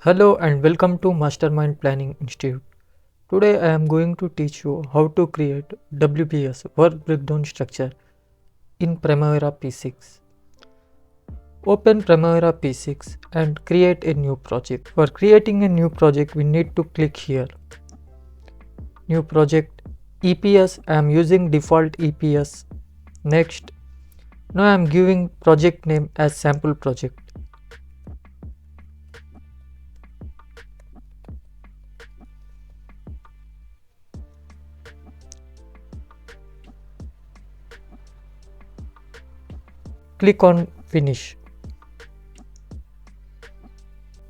Hello and welcome to Mastermind Planning Institute. Today I am going to teach you how to create WBS work breakdown structure in Primavera P6. Open Primavera P6 and create a new project. For creating a new project we need to click here. New project EPS. I am using default EPS. Next. Now I am giving project name as sample project. Click on finish.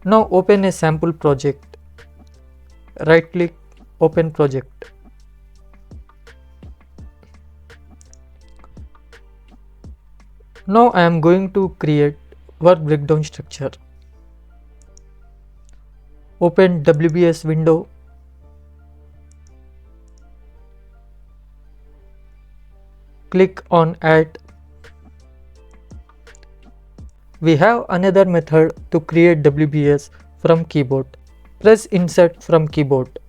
Now open a sample project. Right click, open project. Now I am going to create work breakdown structure. Open WBS window. Click on add. We have another method to create WBS from keyboard. Press insert from keyboard.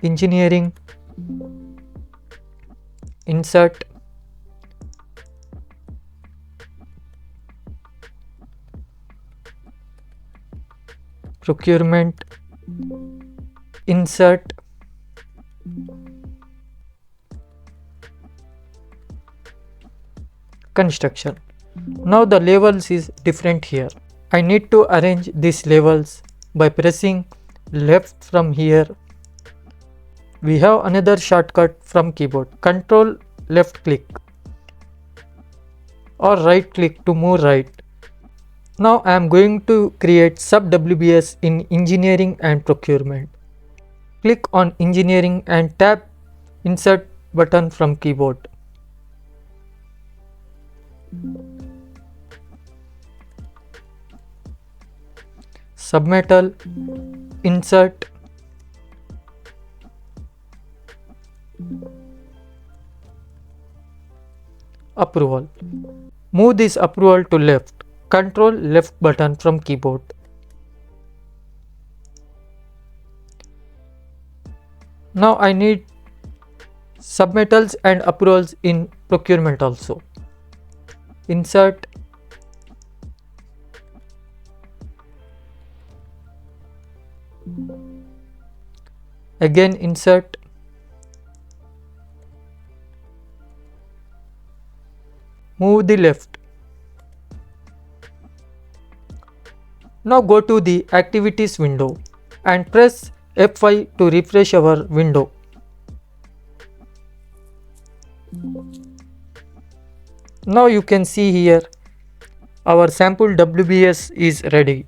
Engineering, insert, procurement, insert, construction. Now the levels is different here. I need to arrange these levels by pressing left from here. We have another shortcut from keyboard. Control left click or right click to move right. Now I am going to create sub WBS in engineering and procurement. Click on engineering and tap insert button from keyboard. Submetal, insert, approval. Move this approval to left. Control left button from keyboard. Now I need submettals and approvals in procurement also. Insert, again insert, move the left. Now go to the activities window and press F5 to refresh our window. Now you can see here our sample WBS is ready.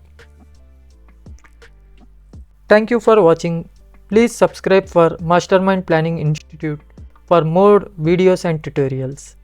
Thank you for watching. Please subscribe for Mastermind Planning Institute for more videos and tutorials.